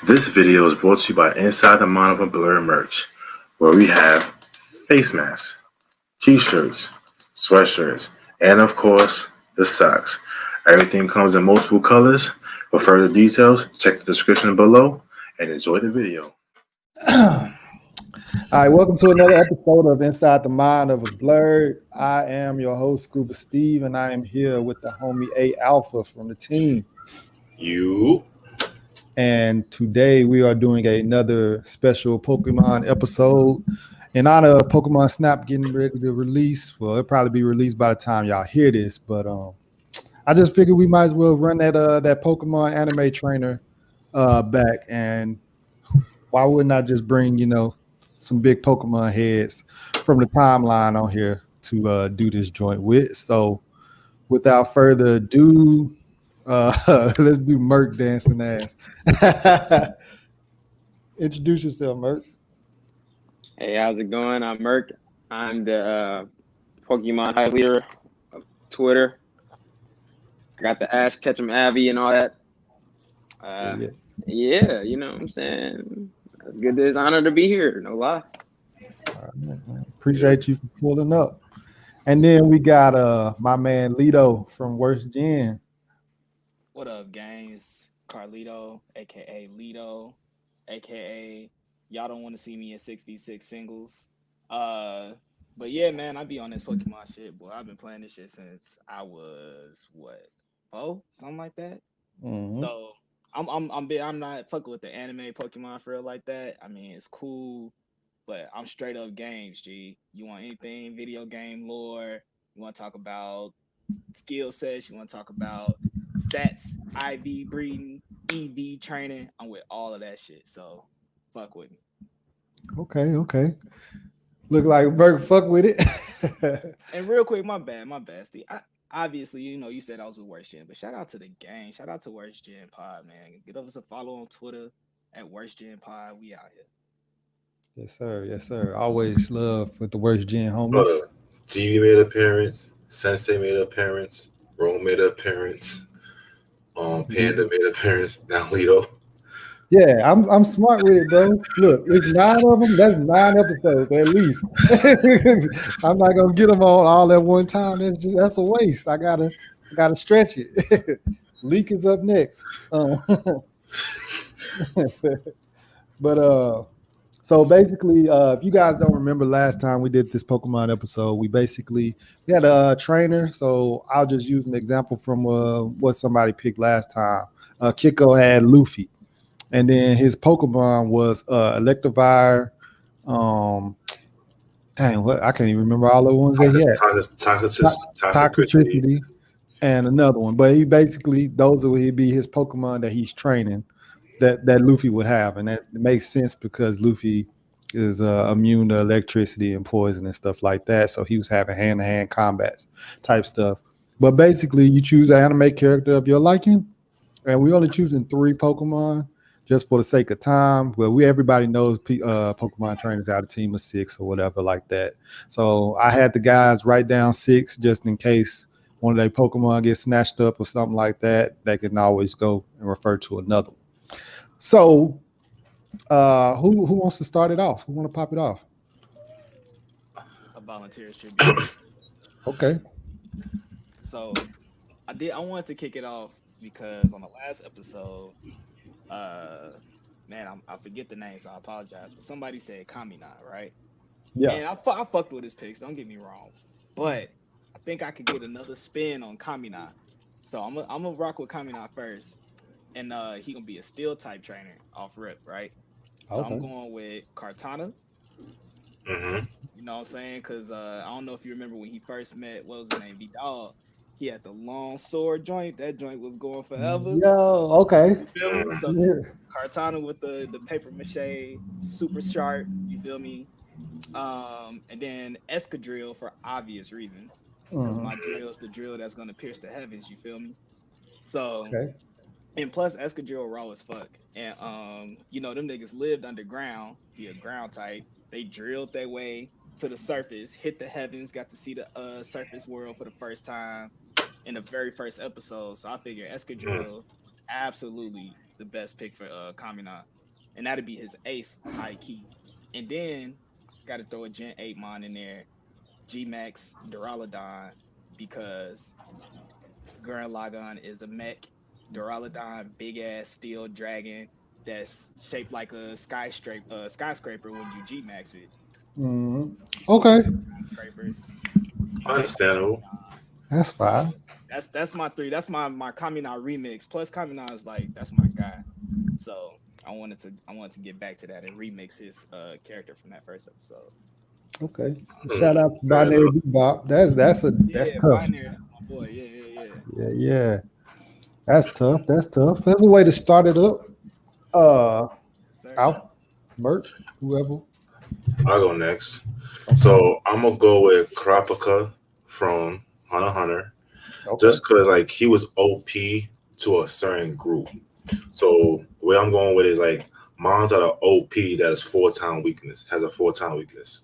This video is brought to you by Inside the Mind of a Blur merch, where we have face masks, t-shirts, sweatshirts, and of course, the socks. Everything comes in multiple colors. For further details, check the description below and enjoy the video. All right, welcome to another episode of Inside the Mind of a Blur. I am your host, ScubaSteve, and I am here with the homie A Alpha from the team. And today we are doing another special Pokemon episode in honor of Pokemon Snap getting ready to release. Well, it'll probably be released by the time y'all hear this, but I just figured we might as well run that Pokemon anime trainer back, and why wouldn't I just bring some big Pokemon heads from the timeline on here to do this joint with? So without further ado, let's do Murk dancing ass. Introduce yourself, Murk. Hey, how's it going? I'm Murk. I'm the Pokemon high leader of Twitter. I got the Ash Ketchum Abby and all that. Yeah, you know what I'm saying? It's good. It's an honor to be here. No lie. All right, appreciate you for pulling up. And then we got my man Lito from Worst Gen. What up, gangs? Karlito, aka Lito, aka y'all don't want to see me in 6v6 singles. But yeah, man, I be on this Pokemon shit, boy. I've been playing this shit since I was something like that. Mm-hmm. So I'm not fucking with the anime Pokemon for real like that. I mean, it's cool, but I'm straight up games, G. You want anything video game lore? You want to talk about skill sets? You want to talk about stats, IV breeding, EV training? I'm with all of that shit. So fuck with me. Okay. Look like Berg fuck with it. And real quick, my bad, Steve. Obviously, you said I was with Worst Gen, but shout out to the gang. Shout out to Worst Gen Pod, man. Give us a follow on Twitter at Worst Gen Pod. We out here. Yes, sir. Always love with the Worst Gen homies. GV made an appearance. Sensei made an appearance. Rome made an appearance. Panda made an appearance. Now Lito. Yeah, I'm smart with it, bro. Look, it's 9 of them. That's 9 episodes at least. I'm not gonna get them on all at one time. That's a waste. I gotta stretch it. Leak is up next. But so basically, if you guys don't remember last time we did this Pokemon episode, we had a trainer. So I'll just use an example from what somebody picked last time. Kiko had Luffy. And then his Pokemon was Electivire. I can't even remember all the ones that he had. Toxicity and another one. But he basically, he'd be his Pokemon that he's training that Luffy would have. And that makes sense because Luffy is immune to electricity and poison and stuff like that. So he was having hand-to-hand combats type stuff. But basically, you choose an anime character of your liking. And we're only choosing 3 Pokemon. Just for the sake of time, well, everybody knows Pokemon trainers out a team of 6 or whatever like that. So I had the guys write down 6 just in case one of their Pokemon gets snatched up or something like that. They can always go and refer to another one. So who wants to start it off? Who want to pop it off? A volunteer's tribute. Okay. So I wanted to kick it off because on the last episode, I forget the name, so I apologize. But somebody said Kamina, right? Yeah. And I fucked with his picks. Don't get me wrong, but I think I could get another spin on Kamina. So I'm gonna rock with Kamina first, and he gonna be a steel type trainer off rip, right? So okay. I'm going with Kartana. Mm-hmm. You know what I'm saying? Because I don't know if you remember when he first met, what was his name? Vidal. He had the long sword joint. That joint was going forever. Yo, okay. You feel me? So Yeah. Kartana with the paper mache, super sharp. You feel me? And then Escadrille for obvious reasons. Because my drill is the drill that's gonna pierce the heavens. You feel me? So, okay. And plus Escadrille raw as fuck. And them niggas lived underground. He a ground type. They drilled their way to the surface, hit the heavens, got to see the surface world for the first time in the very first episode. So I figure Escadrille is absolutely the best pick for Kamina. and that'd be his ace high key. And then got to throw a Gen 8 mon in there, G-Max Duraludon, because Gurren Lagann is a mech. Duraludon, big ass steel dragon that's shaped like a skyscraper when you G-Max it. Okay. Skyscrapers. Understandable. That's fine. That's my three. That's my Kamina remix. Plus Kamina is like that's my guy. So I wanted to get back to that and remix his character from that first episode. Okay. Shout out to Binary Bebop. That's tough. Binary, that's my boy. Yeah. That's tough. That's a way to start it up. Alpha, Murk, whoever. I'll go next. So I'm gonna go with Kurapika from Hunter x Hunter. Okay. Just because like he was OP to a certain group. So the way I'm going with it is like mons that are OP that is 4-time weakness, has a 4-time weakness.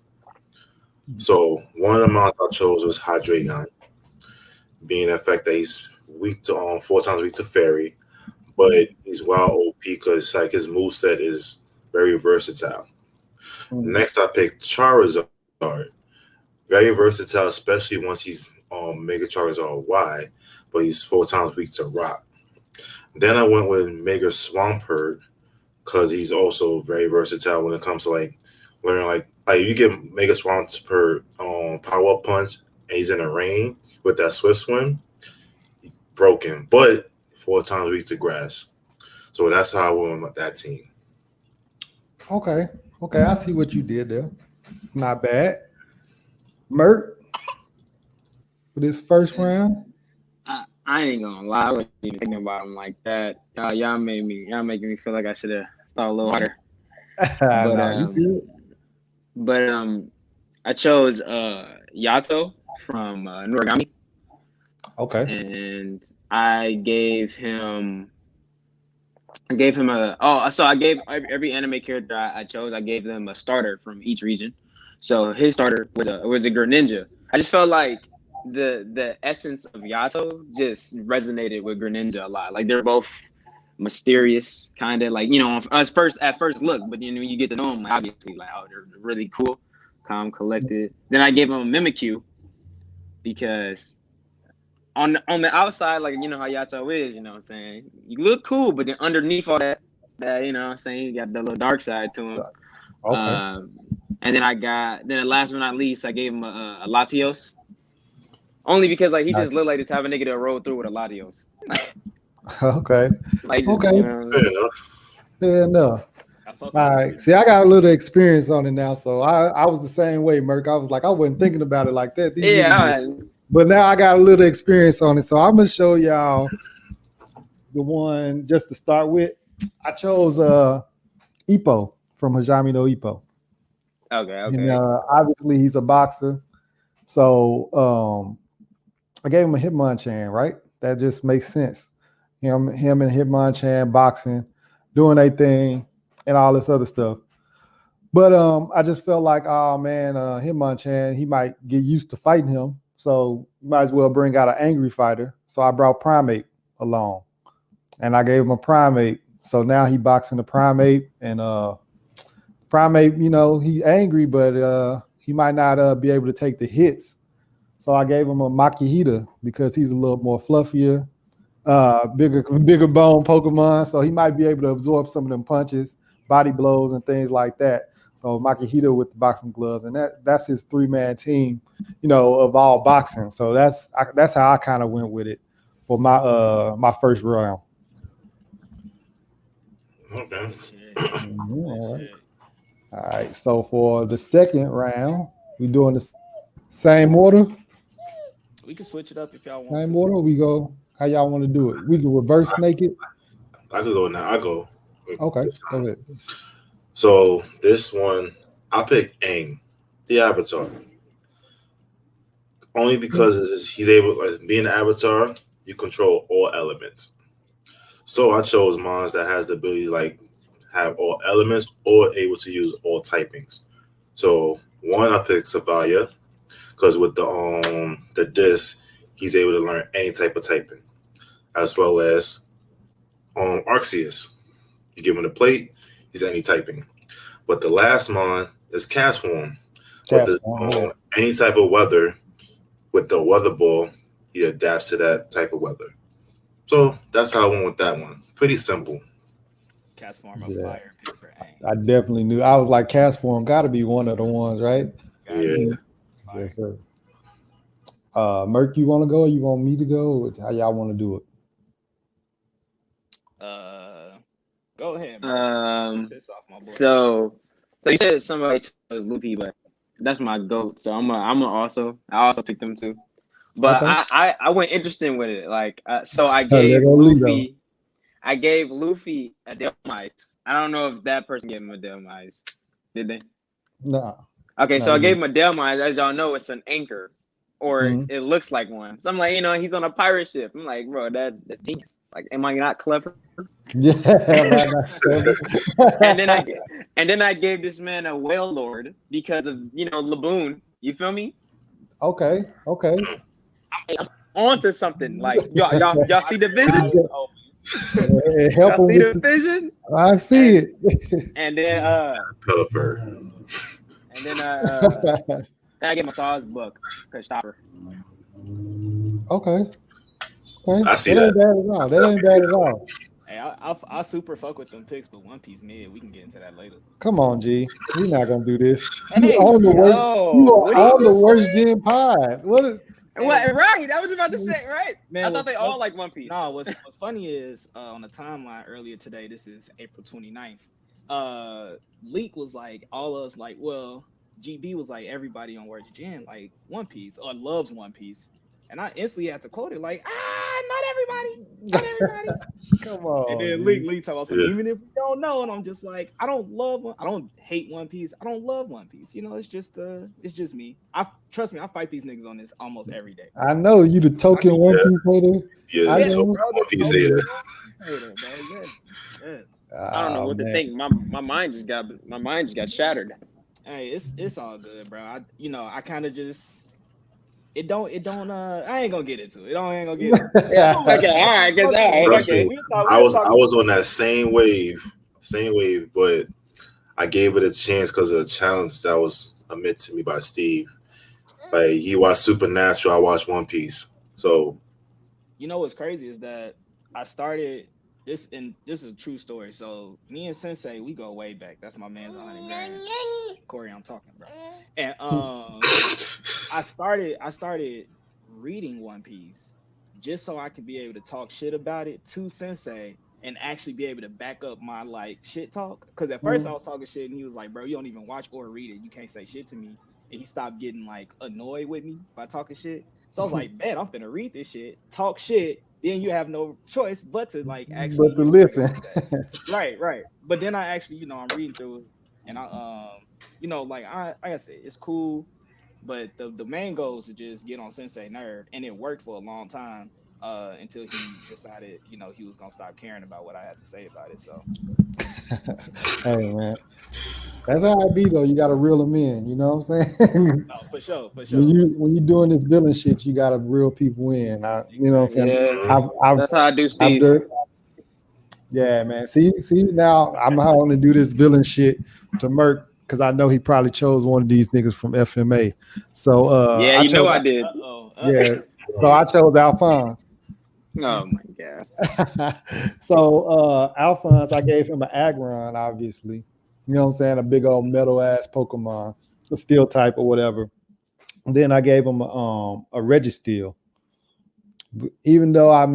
So one of the mons I chose was Hydreigon, being the fact that he's weak to 4 times weak to fairy, but he's wild OP because like his moveset is very versatile. Next I picked Charizard. Very versatile, especially once he's Mega Charizard Y, but he's 4 times weak to rock. Then I went with Mega Swampert because he's also very versatile when it comes to like learning like you get Mega Swampert Power Punch and he's in the rain with that Swift Swim, he's broken, but 4 times weak to grass. So that's how I went with that team. Okay, I see what you did there. It's not bad. Murk, for this first round. I ain't gonna lie, I wasn't even thinking about him like that. Y'all making me feel like I should have thought a little harder. But I chose Yato from Noragami. Okay. And I gave him I gave every anime character I chose, I gave them a starter from each region. So his starter was a Greninja. I just felt like the essence of Yato just resonated with Greninja a lot. Like they're both mysterious, kind of like, at first look, but when you get to know them, like, obviously, like, oh, they're really cool, calm, collected. Then I gave him a Mimikyu because on the outside, like, you know how Yato is, you know what I'm saying? You look cool, but then underneath all that, you know what I'm saying, you got the little dark side to him. Okay. And then last but not least, I gave him a Latios. Only because like he just looked like the type of nigga that rolled through with a Latios. Okay. Like, okay. Fair enough. All right. See, I got a little experience on it now, so I was the same way, Murk. I was like, I wasn't thinking about it like that. But now I got a little experience on it, so I'm gonna show y'all the one just to start with. I chose Ippo from Hajime no Ippo. Okay. And obviously he's a boxer, so I gave him a Hitmonchan, right? That just makes sense. Him and Hitmonchan boxing, doing their thing, and all this other stuff. But I just felt like, oh man, Hitmonchan, he might get used to fighting him, so you might as well bring out an angry fighter. So I brought Primate along, and I gave him a Primate. So now he boxing the Primate, and Primate, he's angry, but he might not be able to take the hits. So I gave him a Makihita because he's a little more fluffier, bigger bone Pokemon. So he might be able to absorb some of them punches, body blows, and things like that. So Makihita with the boxing gloves, and that's his 3-man team, of all boxing. So that's how I kind of went with it for my first round. Okay. All right. So for the second round, we're doing the same order. We can switch it up if y'all want. Same order. We go. How y'all want to do it? We can reverse snake it. I could go now. I go. Okay. Go ahead. So this one, I picked Aang, the Avatar, only because he's able, like, being an Avatar, you control all elements. So I chose mons that has the ability to like have all elements or able to use all typings. So one, I picked Savaya because with the disc, he's able to learn any type of typing, as well as Arceus. You give him the plate, He's any typing. But the last mon is cast form. With any type of weather, with the weather ball, he adapts to that type of weather. So that's how I went with that one. Pretty simple. Cast form of fire, paper, I definitely knew. I was like, cast form got to be one of the ones, right? Yeah. Yes, sir. Murk, you want to go? Or you want me to go? How y'all want to do it? Go ahead. So you said somebody was Luffy, but that's my goat. So I also picked them too. But okay. I went interesting with it. Like so I gave Luffy. I gave Luffy a Delmice. I don't know if that person gave him a Delmice. Did they? No. Okay, so I gave him a Delmice. As y'all know, it's an anchor, or it looks like one. So I'm like, he's on a pirate ship. I'm like, bro, that's genius. Like, am I not clever? Yeah. and then I gave this man a whale lord because of Laboon. You feel me? Okay. I'm on to something. Like y'all see the vision? Y'all see the vision? I see it. And then and then I gave him a Saw's book because Chopper. Okay. I see that. That ain't bad at all. Hey, I super fuck with them picks, but One Piece mid. We can get into that later. Come on, G. We're not gonna do this. Hey, you are on the worst gen pod. What? Right, I was about to say, right? Man, I thought they all like One Piece. No, what's funny is on the timeline earlier today, this is April 29th, Leak was like, all of us like, well, GB was like, everybody on Worst Gen like One Piece or loves One Piece. And I instantly had to quote it like, not everybody. Come on. And then Leak talk about something, even if we don't know. And I'm just like, I don't hate One Piece. I don't love One Piece. It's just me. Trust me, I fight these niggas on this almost every day. I know you the token One Piece hater. Yeah, One Piece hater. Yes. I don't know what to think. My mind just got shattered. Hey, it's all good, bro. I kind of just. It don't. I ain't gonna get into it. I ain't gonna get into it. Okay, all right. I was on that same wave, but I gave it a chance because of the challenge that was admitted to me by Steve. Like, he watched Supernatural, I watched One Piece. So, what's crazy is that I started this, and this is a true story. So me and Sensei, we go way back. That's my man's 100 grand. Corey, I'm talking, bro. And I started reading One Piece just so I could be able to talk shit about it to Sensei and actually be able to back up my like shit talk. Because at first I was talking shit and he was like, bro, you don't even watch or read it. You can't say shit to me. And he stopped getting like annoyed with me by talking shit. So I was like, man, I'm finna read this shit, talk shit. Then you have no choice but to like actually listen. Right. But then I actually, I'm reading through it and I like I said, it's cool. But the main goal is to just get on Sensei nerve, and it worked for a long time until he decided, he was gonna stop caring about what I had to say about it. So, hey man, that's how it be though. You gotta reel them in. You know what I'm saying? No, for sure. When you doing this villain shit, you gotta reel people in. You know what I'm saying? Yeah, that's how I do, Steve. Yeah, man. See, now I'm having to do this villain shit to Murk. Because I know he probably chose one of these niggas from FMA. So I did. Yeah. So I chose Alphonse. Oh my gosh. So Alphonse, I gave him an Aggron, obviously. You know what I'm saying? A big old metal ass Pokemon, a steel type or whatever. And then I gave him a Registeel. Even though I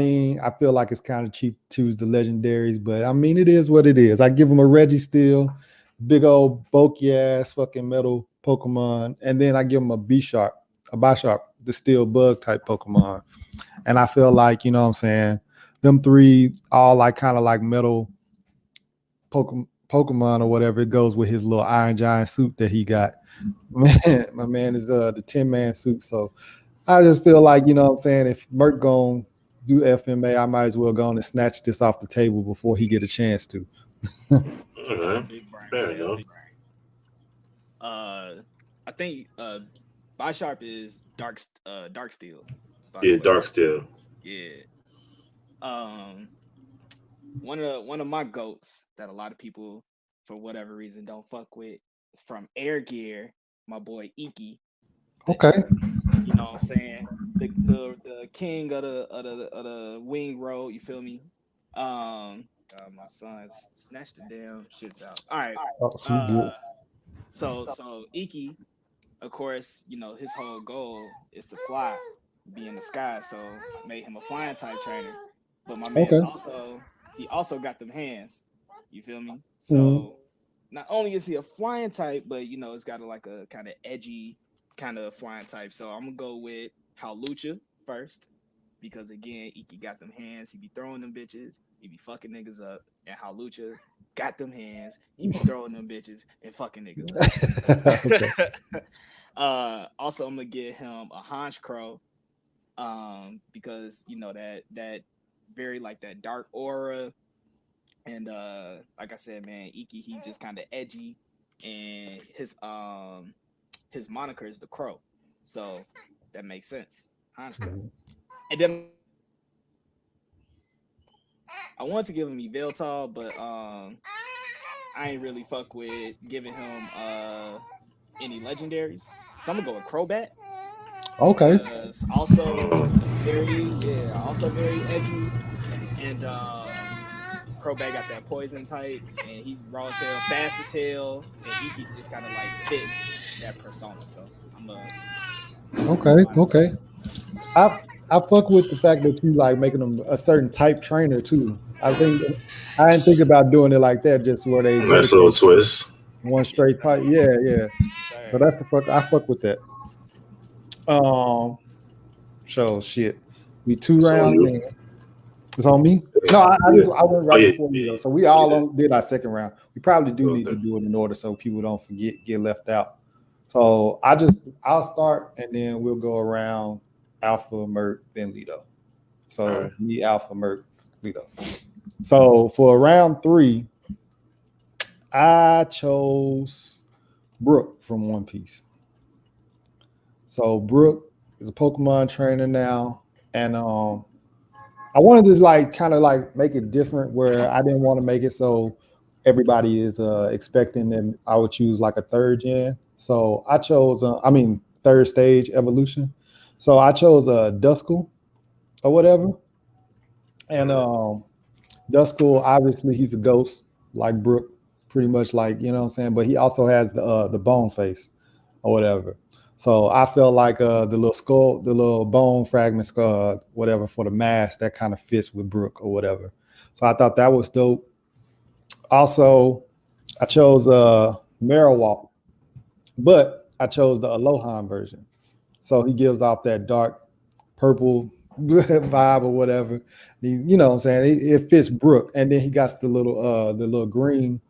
feel like it's kind of cheap to choose the legendaries, but it is what it is. I give him a Registeel. Big old bulky ass fucking metal Pokemon, and then I give him a Bisharp, the steel bug type Pokemon. And I feel like, you know what I'm saying, them three all like kind of like metal Pokemon or whatever. It goes with his little Iron Giant suit that he got. My man is the 10-man suit. So I just feel like, you know what I'm saying, if Murk gon' do FMA, I might as well go on and snatch this off the table before he get a chance to. Fair enough. I think Bisharp is Dark Steel. Yeah, Dark Steel. Yeah. One of my goats that a lot of people for whatever reason, don't fuck with. It's from Air Gear, my boy Iki. Okay. You know what I'm saying? The king of the wing road, you feel me? My son snatched the damn shits out. All right. So Iki, of course, you know, his whole goal is to fly, be in the sky. So made him a flying type trainer. But my man's also got them hands. You feel me? So not only is he a flying type, but you know, it's got a kind of edgy kind of flying type. So I'm gonna go with Lucha first, because again, Iki got them hands. He be throwing them bitches. He be fucking niggas up. And Lucha got them hands. He be throwing them bitches and fucking niggas up. Also, I'm gonna give him a Hanch Crow, because you know that very that dark aura, and like I said, man, Iki, he just kind of edgy, and his moniker is the Crow, so that makes sense. Hanch Crow. And then I want to give him Yveltal, but I ain't really fuck with giving him any legendaries, so I'm gonna go with Crobat. Okay. Also very edgy, and Crobat got that poison type, and he raw as hell, fast as hell, and Iki just kind of fit that persona. So I'm okay. I fuck with the fact that you making them a certain type trainer too. I didn't think about doing it like that, just where they nice little twist. One straight type. Yeah. So I fuck with that. So shit. We 2 rounds in. It's on me? No, I went right before you though. So we all did our second round. We probably do need to do it in order so people don't get left out. So I'll start and then we'll go around Alpha, Murk, then Lito. So me, Alpha, Murk, Lito. So for round 3, I chose Brooke from One Piece. So Brooke is a Pokemon trainer now, and I wanted to kind of make it different, where I didn't want to make it so everybody is expecting that I would choose a 3rd gen. So I chose 3rd stage evolution. So I chose Duskull or whatever. And Duskull, obviously he's a ghost like Brooke, pretty much you know what I'm saying, but he also has the bone face or whatever. So I felt the little skull, the little bone fragments, whatever, for the mask, that kind of fits with Brooke or whatever. So I thought that was dope. Also, I chose Marowak, but I chose the Alohan version. So he gives off that dark purple vibe or whatever. You know what I'm saying? It fits Brooke. And then he got the little green,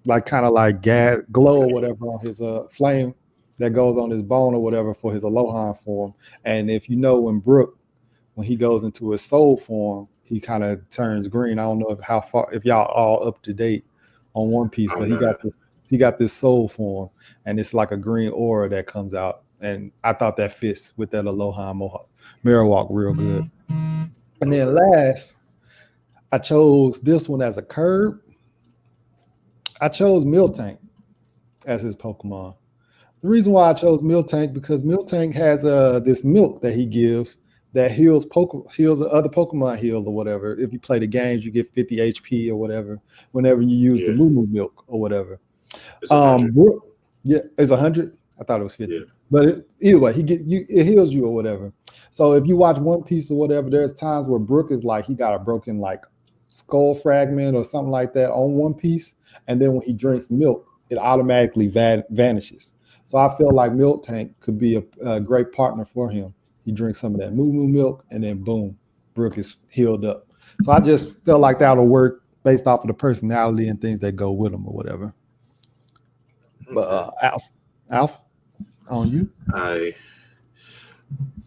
kind of gas glow or whatever on his flame that goes on his bone or whatever for his Alohan form. And if you know when he goes into his soul form, he kind of turns green. I don't know if y'all all up to date on One Piece, but he got this soul form, and it's like a green aura that comes out. And I thought that fits with that Alohan Marowak real good. And then last, I chose this one as a curb. I chose Miltank as his Pokemon. The reason why I chose Miltank, because Miltank has this milk that he gives that heals other Pokemon heal or whatever. If you play the games, you get 50 HP or whatever whenever you use the Moo milk or whatever. It's 100. It's 100. I thought it was 50. Yeah. But either way, it heals you or whatever. So if you watch One Piece or whatever, there's times where Brooke is he got a broken skull fragment or something like that on One Piece, and then when he drinks milk, it automatically vanishes. So I feel like Miltank could be a great partner for him. He drinks some of that Moo milk, and then boom, Brooke is healed up. So I just felt like that'll work based off of the personality and things that go with him or whatever. But Alpha, on you.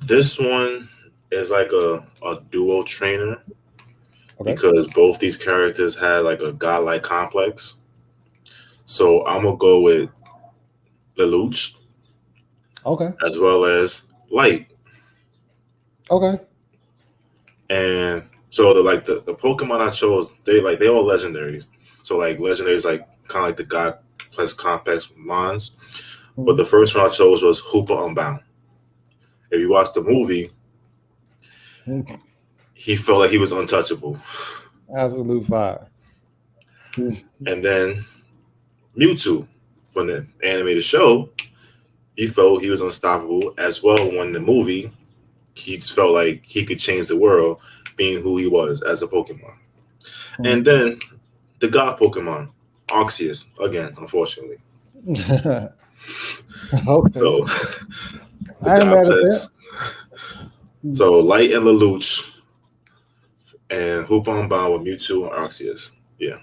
This one is a duo trainer, because both these characters had a godlike complex. So I'm gonna go with Lelouch. Okay. As well as Light. Okay. And so the Pokemon I chose, they all legendaries. So like legendary is like kind of like the God plus complex mons. But the first one I chose was Hooper Unbound. If you watch the movie, he felt like he was untouchable. Absolute fire. And then Mewtwo from the animated show, he felt he was unstoppable as well. When the movie, he just felt like he could change the world, being who he was as a Pokemon. And then the God Pokemon, Arceus, again, unfortunately. Okay. So the Godpets. So Light and Lelouch and Hoopa Unbound with Mewtwo and Arceus. Yeah.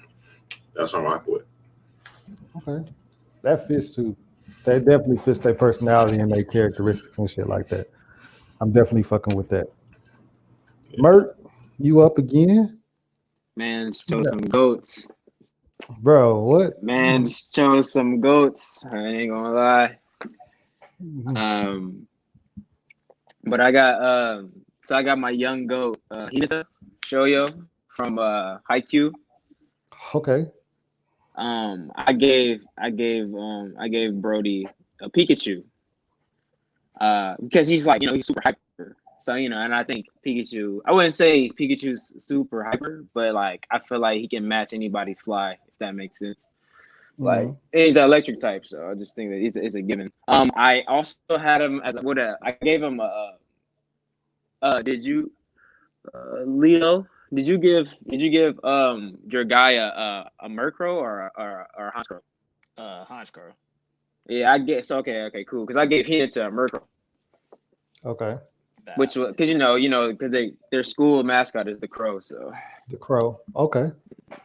That's what I'm rocking with. Okay. That fits too. That definitely fits their personality and their characteristics and shit like that. I'm definitely fucking with that. Yeah. Murk, you up again? Man, show some goats. Bro, what? Man, show some goats. I ain't gonna lie. But I got I got my young goat, Hinata Shoyo from Haikyuu. Okay. I gave Brody a Pikachu. Because he's like, he's super hyper. So, and I think Pikachu, I wouldn't say Pikachu's super hyper, but like I feel like he can match anybody's fly, if that makes sense. Like he's an electric type, so I just think that it's a given. I also had him as I gave him Leo, did you give your guy a Murkrow or a Honchkrow? Honchkrow. Yeah, I guess. Okay, cool. Because I gave Hinata a Murkrow. Okay. Which was because because their school mascot is the crow, so the crow. Okay.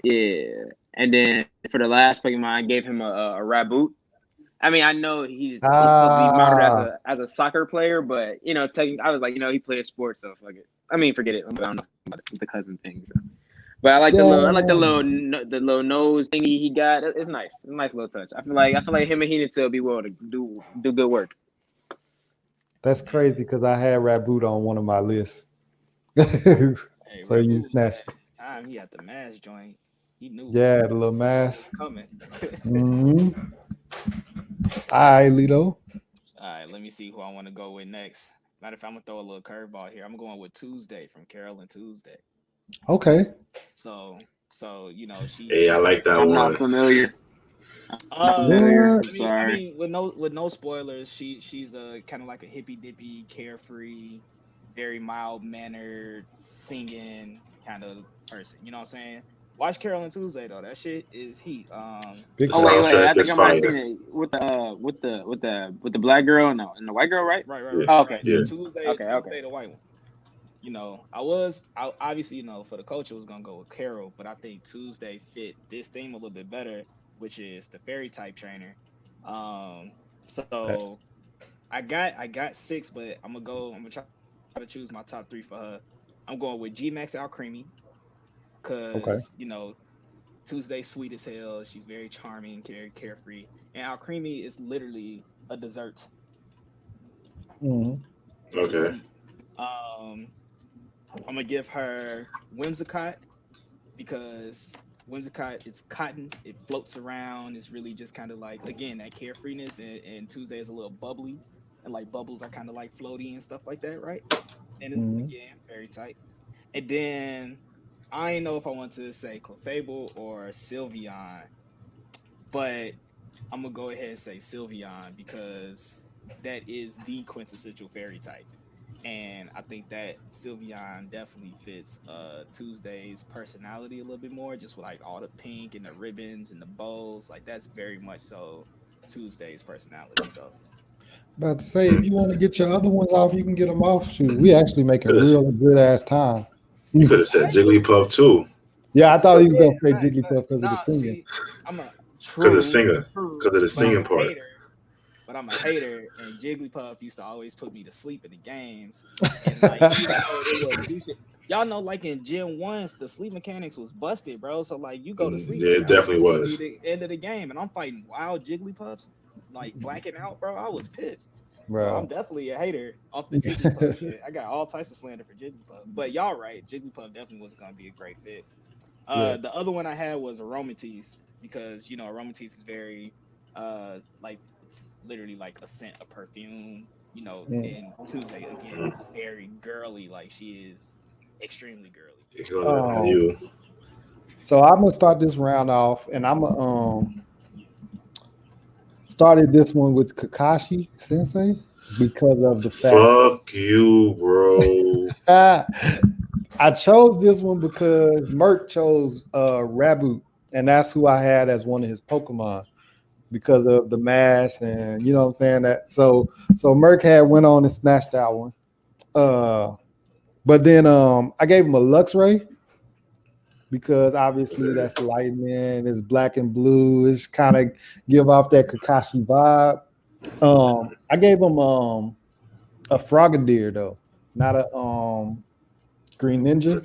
Yeah, and then for the last Pokemon, I gave him a Raboot. I mean, I know he's supposed to be modeled as a soccer player, but I was like, he plays sports, so fuck it. I mean, forget it. I don't know about the cousin thing. So. But I like the little nose thingy he got. It's nice. It's a nice little touch. I feel like him and Hinata will be willing to do good work. That's crazy because I had Raboot on one of my lists. So you snatched it. Time he had the mask joint. He knew. Yeah, the little mask coming. All right, Lito. All right, let me see who I want to go with next. Matter of fact, I'm gonna throw a little curveball here. I'm going with Tuesday from Carol and Tuesday. Okay. So she. Hey, I like that I'm one. Not familiar. I'm sorry. I mean, with no spoilers, she's a kind of like a hippy dippy, carefree, very mild mannered, singing kind of person. You know what I'm saying? Watch Carol and Tuesday though. That shit is heat. Big wait. I think I might have seen it with the black girl and the white girl, right? Right. Oh, okay. So Tuesday, okay. The white one. I obviously, for the culture was gonna go with Carol, but I think Tuesday fit this theme a little bit better, which is the fairy type trainer. So I got 6, but I'm gonna try to choose my top 3 for her. I'm going with G-Max Alcremie, because Tuesday's sweet as hell. She's very charming, carefree, and Alcremie is literally a dessert. Okay. I'm gonna give her Whimsicott, because Whimsicott is cotton. It floats around. It's really just kind of like, again, that carefreeness, and Tuesday is a little bubbly, and like bubbles are kind of like floaty and stuff like that, right? And it's again very tight. And then I didn't know if I want to say Clefable or Sylveon, but I'm gonna go ahead and say Sylveon, because that is the quintessential fairy type. And I think that Sylveon definitely fits Tuesday's personality a little bit more, just with like all the pink and the ribbons and the bows. Like that's very much so Tuesday's personality. So, about to say, if you want to get your other ones off, you can get them off. Shoot, we actually make a real good ass time. You could have said Jigglypuff too. Yeah, I thought he was gonna say Jigglypuff because of the singing. See, I'm a true because of the singing part. Hater, but I'm a hater, and Jigglypuff used to always put me to sleep in the games. And like, y'all know, like in Gen 1, the sleep mechanics was busted, bro. So like, you go to sleep. Yeah, it definitely was. The end of the game, and I'm fighting wild Jigglypuffs, like blacking out, bro. I was pissed. Bro. So I'm definitely a hater off the Jigglypuff shit. I got all types of slander for Jigglypuff. But y'all right, Jigglypuff definitely wasn't gonna be a great fit. The other one I had was Aromatisse because Aromatisse is very like it's literally like a scent of perfume. And Tuesday again is very girly. Like she is extremely girly. So I'm gonna start this round off, and I'm gonna started this one with Kakashi Sensei because of the fact. Fuck you, bro. I chose this one because Murk chose Raboot, and that's who I had as one of his Pokemon because of the mask, and you know what I'm saying. That so Murk had went on and snatched that one. But then I gave him a Luxray because obviously that's lightning, it's black and blue, it's kind of give off that Kakashi vibe. I gave him a Frogadier though, not a Green Ninja.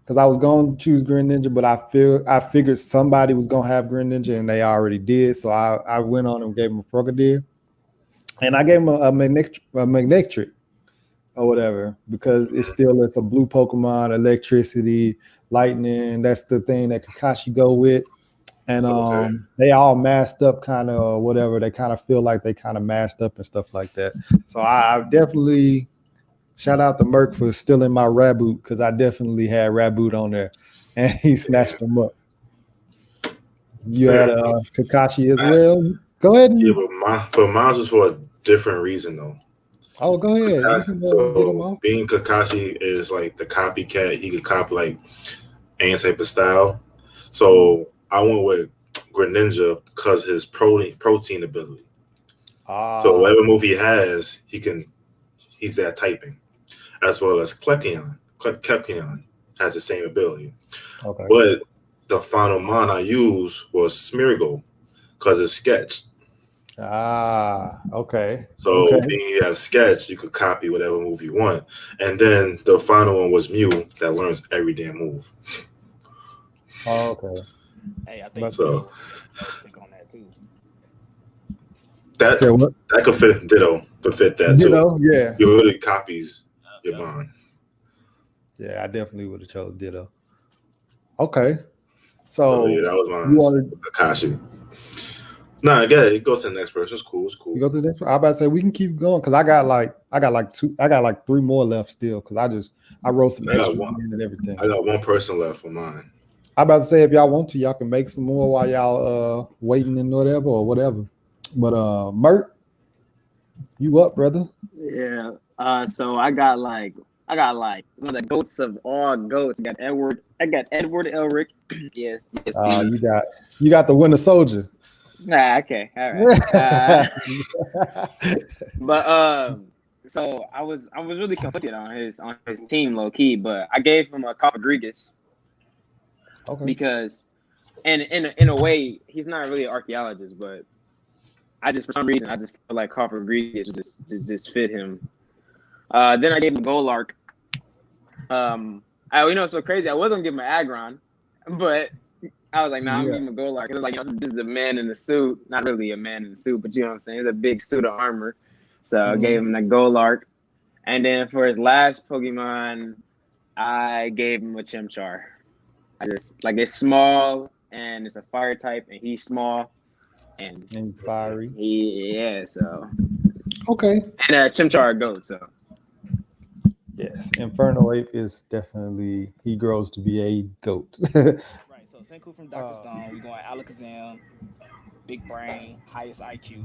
Because I was going to choose Green Ninja, but I figured somebody was going to have Green Ninja, and they already did. So I went on and gave him a Frogadier. And I gave him a Magnetric or whatever, because it's a blue Pokemon, electricity, lightning. That's the thing that Kakashi go with. And they all masked up kind of or whatever. They kind of feel like they kind of masked up and stuff like that. So I definitely... Shout out to Murk for stealing my Raboot because I definitely had Raboot on there, and he snatched them up. You had Kakashi as well. Go ahead. But mine was for a different reason though. Oh, go ahead. So being Kakashi is like the copycat. He could copy like any type of style. So I went with Greninja because his protein ability. So whatever move he has, he's that typing. As well as Kepkion has the same ability. Okay. But the final mon I used was Smeargle because it's sketched. Okay. So being you have sketch, you could copy whatever move you want. And then the final one was Mew that learns every damn move. Oh, okay. Hey, I think so. Think on that too. That could fit Ditto. Could fit that Ditto, too. Yeah. It really copies your mind. Yeah, I definitely would have chose Ditto. Okay. So yeah, that was mine. Kakashi. Nah, I get it. It goes to the next person. It's cool. You go to the next one. I about to say we can keep going because I got like 3 more left still because I wrote some extra and everything. I got one person left for mine. I about to say if y'all want to, y'all can make some more while y'all waiting and whatever. But Murk, you up, brother? Yeah. So I got like one of the goats of all goats. I got Edward Elric. Yes. You got the Winter Soldier. Nah, okay, all right. But so I was really conflicted on his team low key, but I gave him a Rodriguez. Okay. Because, and in a way, he's not really an archaeologist, but for some reason I just feel like Rodriguez would just fit him. Then I gave him Golark. It's so crazy. I was gonna give him an Aggron, but I was like, I'm giving him a Golark. It was like, this is a man in a suit. Not really a man in a suit, but you know what I'm saying? It's a big suit of armor. So I gave him the Golark. And then for his last Pokemon, I gave him a Chimchar. It's small and it's a fire type and he's small and fiery. So okay. And Chimchar goat, so yes, Inferno Ape is definitely he grows to be a goat. Right. So Senku from Dr. Stone, we're going Alakazam, big brain, highest IQ.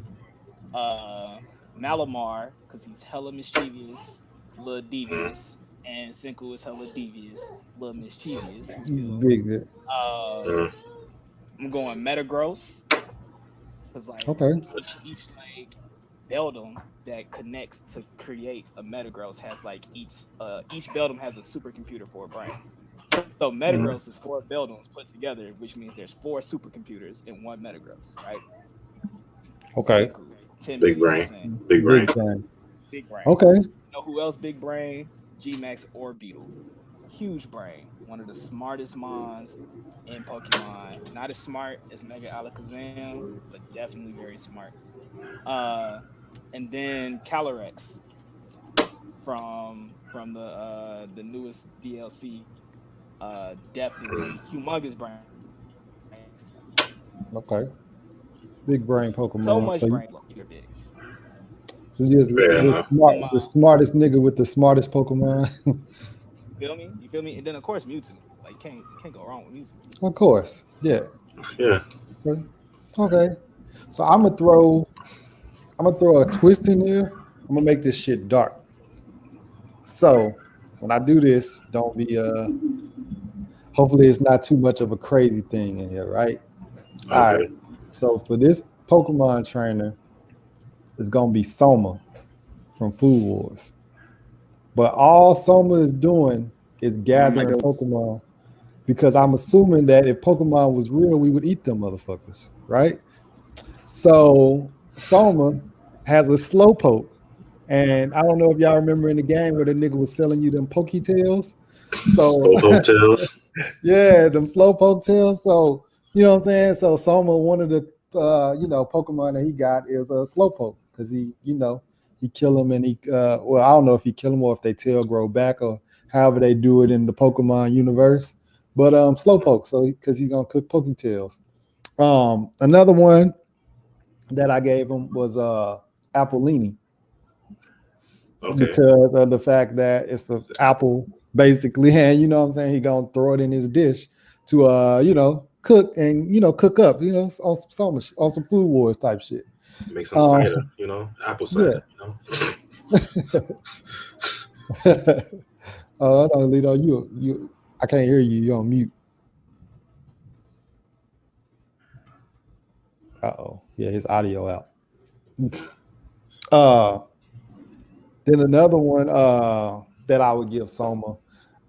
Malamar, because he's hella mischievous, a little devious. And Senku is hella devious, a little mischievous. Big. I'm going Metagross. Because each like Beldum that connects to create a Metagross has each Beldum has a supercomputer for a brain. So Metagross is 4 Beldums put together, which means there's 4 supercomputers in one Metagross, right? Okay. Senku, big brain. Big brain. Okay. You know who else big brain? G-Max Orbeetle. Huge brain. One of the smartest mons in Pokemon. Not as smart as Mega Alakazam, but definitely very smart. And then Calyrex from the newest DLC. Definitely humongous brain. Okay. Big brain Pokemon. So much brain. You're big. So just the smartest nigga with the smartest Pokemon. Feel me? You feel me? And then of course Mewtwo. Like can't go wrong with Mewtwo. Of course. Yeah. Yeah. Okay. So I'm gonna throw a twist in here. I'm gonna make this shit dark. So when I do this, don't be hopefully it's not too much of a crazy thing in here, right? Okay. All right. So for this Pokemon trainer, it's gonna be Soma from Food Wars. But all Soma is doing is gathering Pokemon, because I'm assuming that if Pokemon was real, we would eat them motherfuckers, right? So Soma has a Slowpoke. And I don't know if y'all remember in the game where the nigga was selling you them Poketails. So Slowpoke tails. Yeah, them Slowpoke tails. So, you know what I'm saying? So Soma, one of the Pokemon that he got is a Slowpoke, because he kill him and he I don't know if he kill him or if they tail grow back or however they do it in the Pokemon universe. But Slowpoke, so because he's gonna cook Poketails. Another one that I gave him was Applini. Okay. Because of the fact that it's an apple basically, and you know what I'm saying, he gonna throw it in his dish to cook and cook up, on some Food Wars type shit. Make some cider, apple cider, Oh no, Lito, you I can't hear you. You're on mute. Yeah, his audio out. Then another one that I would give Soma,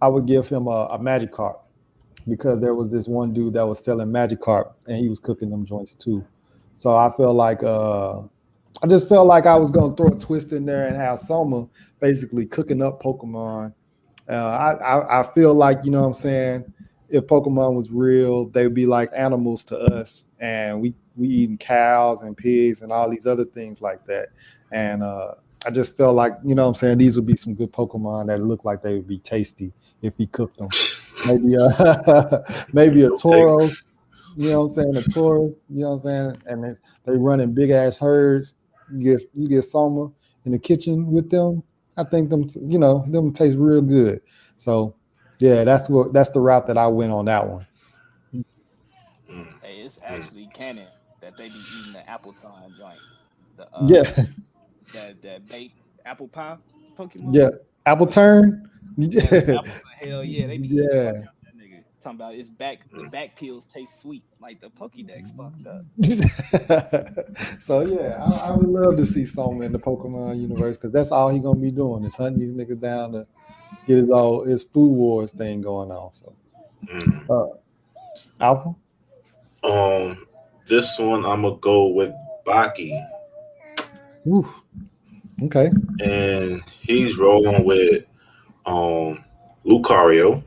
I would give him a Magikarp, because there was this one dude that was selling Magikarp and he was cooking them joints too. So I feel like I just felt like I was gonna throw a twist in there and have Soma basically cooking up Pokemon. I feel like, you know what I'm saying, if Pokemon was real, they would be like animals to us, and we eating cows and pigs and all these other things like that. And I just felt like, you know what I'm saying, these would be some good Pokemon that look like they would be tasty if he cooked them. Maybe a Tauros, you know what I'm saying, a Taurus, you know what I'm saying, and they run in big ass herds. You get Soma in the kitchen with them. I think them taste real good. So yeah, that's the route that I went on that one. Hey, it's actually canon that they be eating the apple time joint. That baked apple pie Pokemon. Yeah, apple turn. Yeah, hell yeah, they be eating that nigga. Talking about the back peels taste sweet, like the Pokédex fucked up. So yeah, I would love to see Soma in the Pokemon universe, because that's all he gonna be doing is hunting these niggas down to get his Food Wars thing going on. So, Alpha. This one I'm gonna go with Baki. Oof. Okay. And he's rolling with Lucario,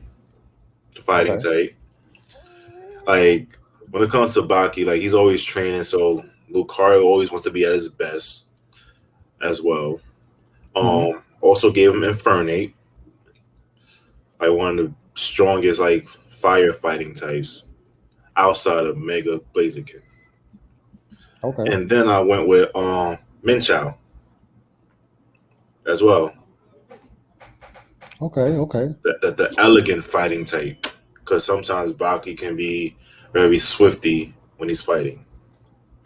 the fighting type. Like, when it comes to Baki, like, he's always training, so Lucario always wants to be at his best as well. Also gave him Infernape, like one of the strongest like firefighting types outside of Mega Blaziken. Okay. And then I went with Minchao as well. Okay. The elegant fighting type, because sometimes Baki can be very swifty when he's fighting,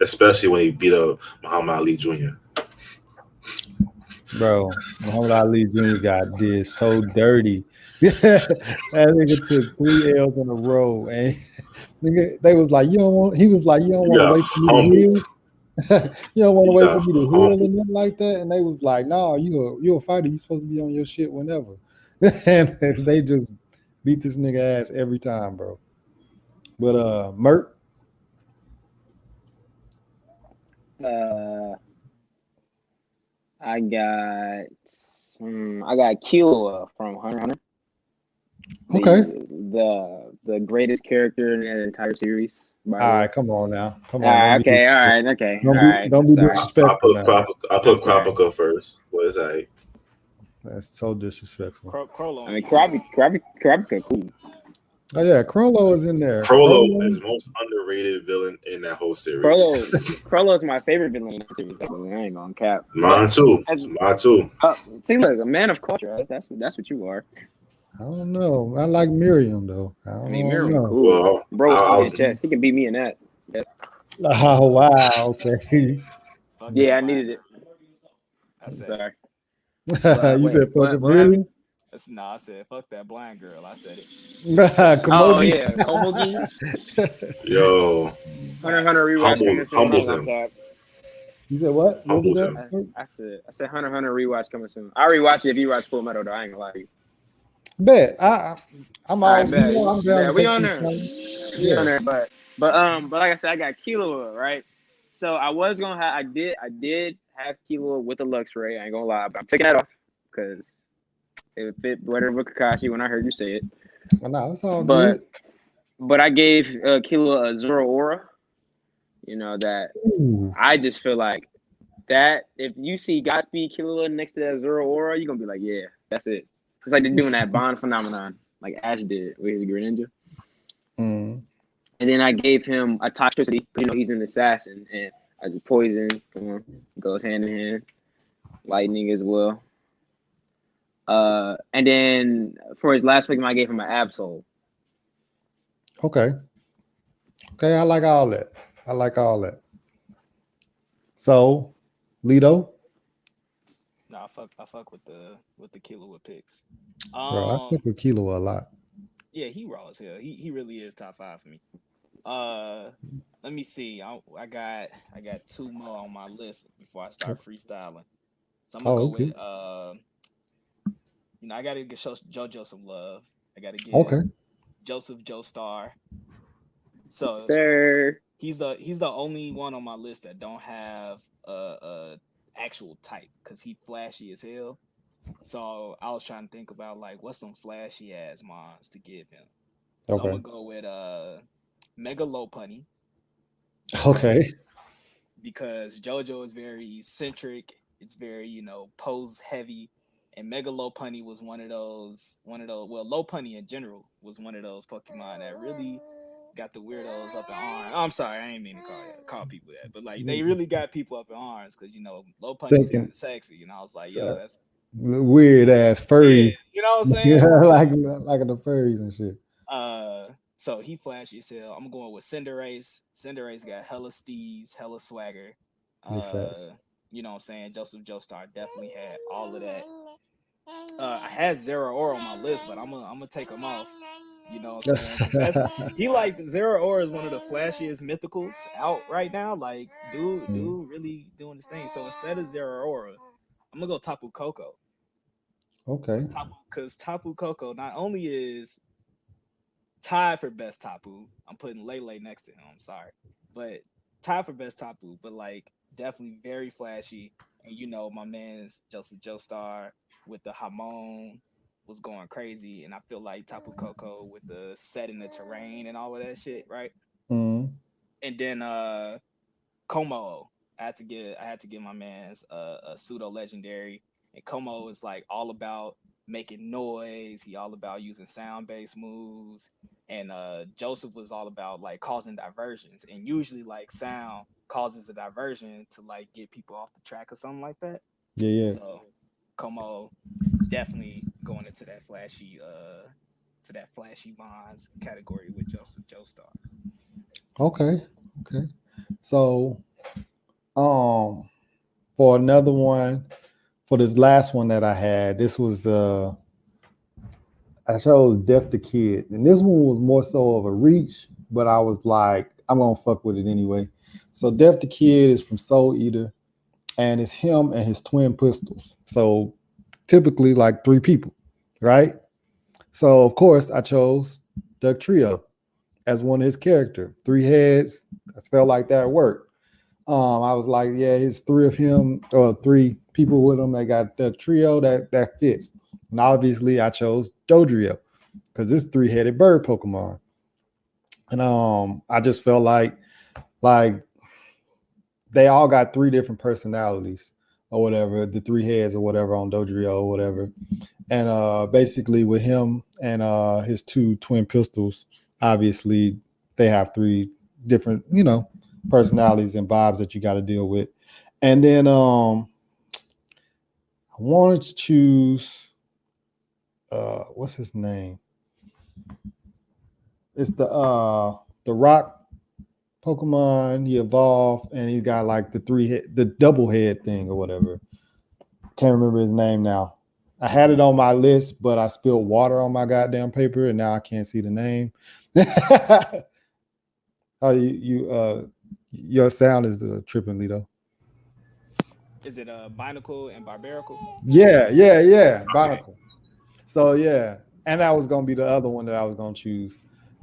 especially when he beat up Muhammad Ali Jr. Bro, Muhammad Ali Jr. did so dirty. That nigga took 3 L's in a row, and they was like, you don't want to wait for me to heal. You don't want to wait for me to heal and nothing like that. And they was like, no, you're a fighter. You're supposed to be on your shit whenever. And they just beat this nigga ass every time, bro. But Murk. I got Killua from Hunter x Hunter. Okay. The greatest character in the entire series. All right, come on now. Come on. Okay, all right. Don't be disrespectful. I put Krabica first. What is that? That's so disrespectful. I mean, Krabica cool. Oh yeah, Crollo is in there. Crollo is the most underrated villain in that whole series. Crollo is my favorite villain in that series. I ain't gonna cap. Mine too. See, look, a man of culture. That's what you are. I don't know. I like Miriam though. I mean, Miriam, cool. Well, bro, in chess. He can beat me in that. Yeah. Oh wow. Okay. Yeah, I needed it. I said, sorry. You said fucking Miriam? I said fuck that blind girl. I said it. Oh yeah, Komogi. Yo, Hunter rewatch humbled him. You said what? What was that? I said Hunter rewatch coming soon. I'll rewatch it if you watch Full Metal though. I ain't gonna lie to you. Bet. I'm all right, bet. I'm down. We on there. We on there, but like I said, I got Killua, right? So I was gonna have I did have Killua with the Luxray. I ain't gonna lie, but I'm taking that off because it fit better with Kakashi when I heard you say it. Well, no, it's all good. But I gave Killua a Zoro Aura. You know that. Ooh. I just feel like that if you see Godspeed Killua next to that Zoro Aura, you're gonna be like, yeah, that's it. It's like they're doing that bond phenomenon, like Ash did with his Greninja. Mm. And then I gave him a toxicity, you know, he's an assassin, and poison goes hand in hand. Lightning as well. And then for his last Pokemon, I gave him an Absol. Okay, I like all that. So, Lito. No, I fuck with the Killua picks. Bro, I fuck with Killua a lot. Yeah, he raw as hell. He really is top 5 for me. Let me see. I got 2 more on my list before I start freestyling. So I'm gonna go with I gotta give JoJo some love. I gotta give Joseph Joestar. So sir, he's the only one on my list that don't have a actual type because he flashy as hell. So I was trying to think about like what's some flashy ass mons to give him. So I'm gonna go with Mega Lopunny. Okay. Because JoJo is very eccentric. It's very, pose heavy. And Mega Lopunny was one of those, Lopunny in general was one of those Pokemon that really got the weirdos up in arms. I'm sorry, I ain't mean to call people that. But like they really got people up in arms because Lopunny was kind of sexy. And I was like, yo, that's weird ass furry. Yeah, you know what I'm saying? Yeah, like the furries and shit. So he flashy as hell. I'm going with Cinderace. Cinderace got hella steez, hella swagger. You know what I'm saying? Joseph Joestar definitely had all of that. I had Zeraora on my list, but I'm gonna take him off. You know what I'm saying? Zeraora is one of the flashiest mythicals out right now. Like, dude really doing this thing. So instead of Zeraora, I'm gonna go Tapu Koko. Okay. Because Tapu Koko not only is tied for best Tapu, I'm putting Lele next to him. I'm sorry, but tied for best Tapu, but like definitely very flashy. And my man's Joseph Joestar with the Hamon was going crazy, and I feel like Tapu Koko with the set in the terrain and all of that shit, right? Mm-hmm. And then Como, I had to give my man's a pseudo legendary, and Como is like all about making noise. He all about using sound-based moves, and Joseph was all about like causing diversions, and usually like sound causes a diversion to like get people off the track or something like that. Yeah. So Como definitely going into that flashy bonds category with Joseph Joestar. Okay. So for another one, for this last one that I had, this was I chose Death the Kid, and this one was more so of a reach, but I was like, I'm gonna fuck with it anyway. So Death the Kid is from Soul Eater, and it's him and his twin pistols. So typically like 3 people, right? So of course I chose Duck Trio as one of his character. 3 heads. I felt like that worked. I was like, yeah, it's 3 of him or 3 people with him that got Duck Trio that fits. And obviously I chose Dodrio because it's 3-headed bird Pokemon. And I just felt like they all got 3 different personalities. or whatever, the 3 heads or whatever on Dojrio or whatever. And basically with him and his 2 twin pistols, obviously they have 3 different, personalities and vibes that you got to deal with. And then I wanted to choose what's his name? It's the rock Pokemon. He evolved and he got like the double head thing or whatever. Can't remember his name now. I had it on my list, but I spilled water on my goddamn paper, and now I can't see the name. Oh, your sound is tripping, Lito. Is it Binacle and Barbarical? Yeah, Binacle. So yeah, and that was gonna be the other one that I was gonna choose,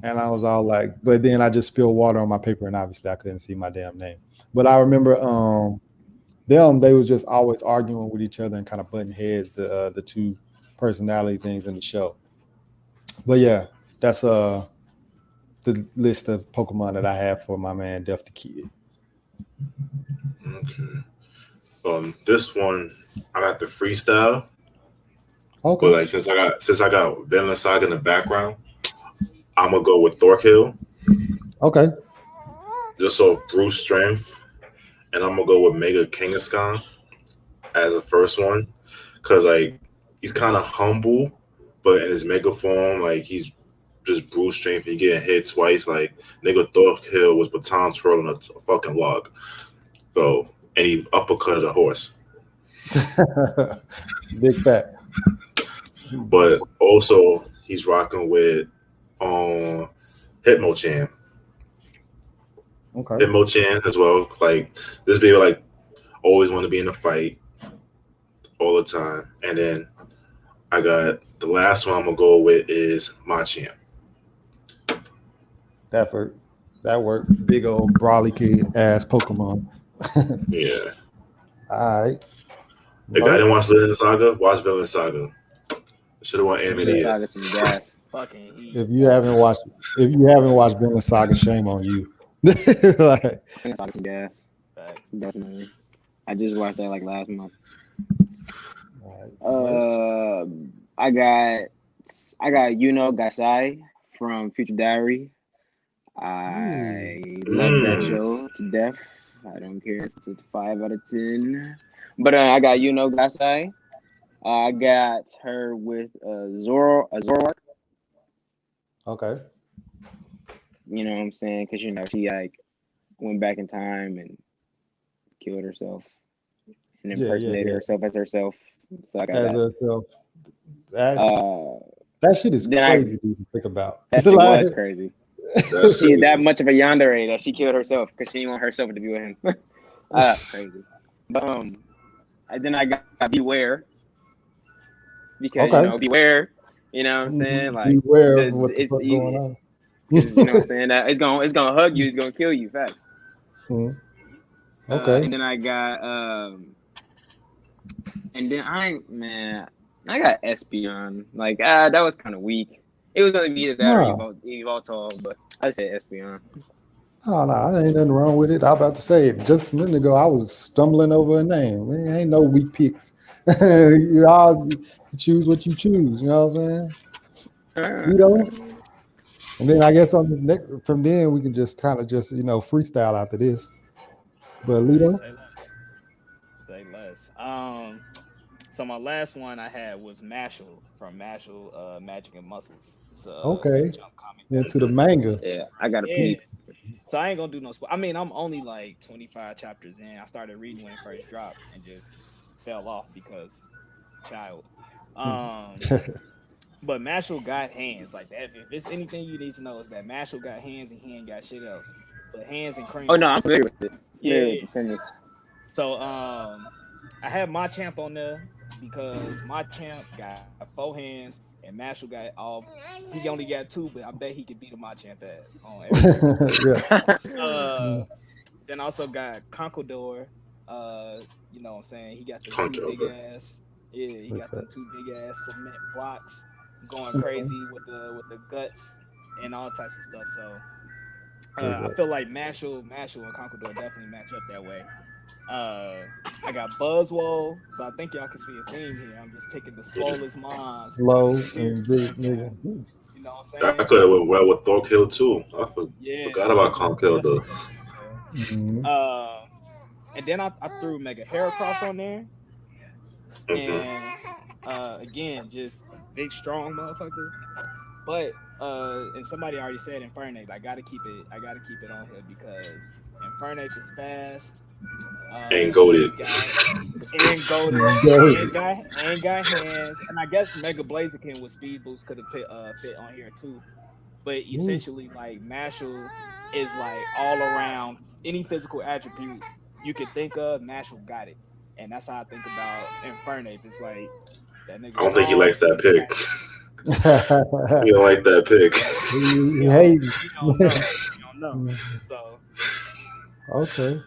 and I was all like, but then I just spilled water on my paper, and obviously I couldn't see my damn name. But I remember they was just always arguing with each other and kind of butting heads, the 2 personality things in the show. But yeah, that's the list of Pokemon that I have for my man Def the Kid. Okay. This one I got the freestyle. Okay. But like since I got Vinland Saga in the background, I'm gonna go with Thorkill. Okay. Just so Bruce strength. And I'm gonna go with Mega Kangaskhan as the first one, cause like he's kind of humble, but in his mega form, like he's just Bruce strength. And you getting hit twice, like nigga Thorkill was baton twirling a fucking log. So and he uppercutted a horse. Big fat. But also he's rocking with Hitmonchan. Okay. Hitmonchan as well. Like this baby like always want to be in a fight all the time. And then I got the last one I'm gonna go with is Machamp. That worked. Big old brawly kid ass Pokemon. Yeah. All right. If I didn't watch Vinland Saga, watch Vinland Saga. I should have won Anime. Saga some gas. Fucking easy. If you haven't watched Vinland Saga, shame on you. Like, Saga some gas. Definitely. I just watched that like last month. I got Gasai from Future Diary. I love that show to death. I don't care if it's a 5 out of 10. But I got Gasai. I got her with Zoroark. okay. You know what I'm saying? Because she like went back in time and killed herself and impersonated herself as herself. So I got herself. That shit is crazy to think about. That shit was crazy. She that much of a yandere that she killed herself because she didn't want herself to be with him. That's crazy. But and then I got Beware. Because beware, you know what I'm saying? Like beware of what the fuck going on. You know what I'm saying? That it's gonna hug you, it's gonna kill you, facts. Okay. And then I got I got Espeon. Like that was kind of weak. It was gonna be that or Evoltol, but I said Espeon. Oh no, there ain't nothing wrong with it. I was about to say it just a minute ago. I was stumbling over a name. There ain't no weak picks. You all choose what you choose. You know what I'm saying? You know. And then I guess from then we can just kind of freestyle after this. But Lito, say less. So my last one I had was Mashal from Mashal, Magic and Muscles. Okay. Into the manga. Yeah, I got a peep. So I ain't gonna do no spoil. I mean, I'm only like 25 chapters in. I started reading when it first dropped and just fell off because child. But Mashal got hands like that. If it's anything you need to know is that Mashal got hands and he ain't got shit else. But hands and cream. Oh no, I'm familiar with it. Yeah. So I have Machamp on there because Machamp got 4 hands and Mashal got all. He only got 2, but I bet he could beat a Machamp ass on everything. Then also got Conkeldurr. You know what I'm saying? He got the 2 big ass. Yeah, he got the 2 big ass cement blocks going crazy with the guts and all types of stuff. So I feel like Mashal and Conqueror definitely match up that way. I got Buzzwole, so I think y'all can see a theme here. I'm just picking the slowest mons. Slow and big nigga. You know what I'm saying? I could have went well with Thorkill too. I forgot about Conkill though. Mm-hmm. And then I threw Mega Heracross on there. And again, just big strong motherfuckers. But and somebody already said Infernape. I gotta keep it on here because Infernape is fast. And goated. And got hands. And I guess Mega Blaziken with speed boost could have fit on here too. But essentially, like Mashal is like all around any physical attribute you can think of, Mashal got it. And that's how I think about Infernape. It's like that nigga. I don't think he likes that pick. He don't like that pick. He hates. You don't know. So okay.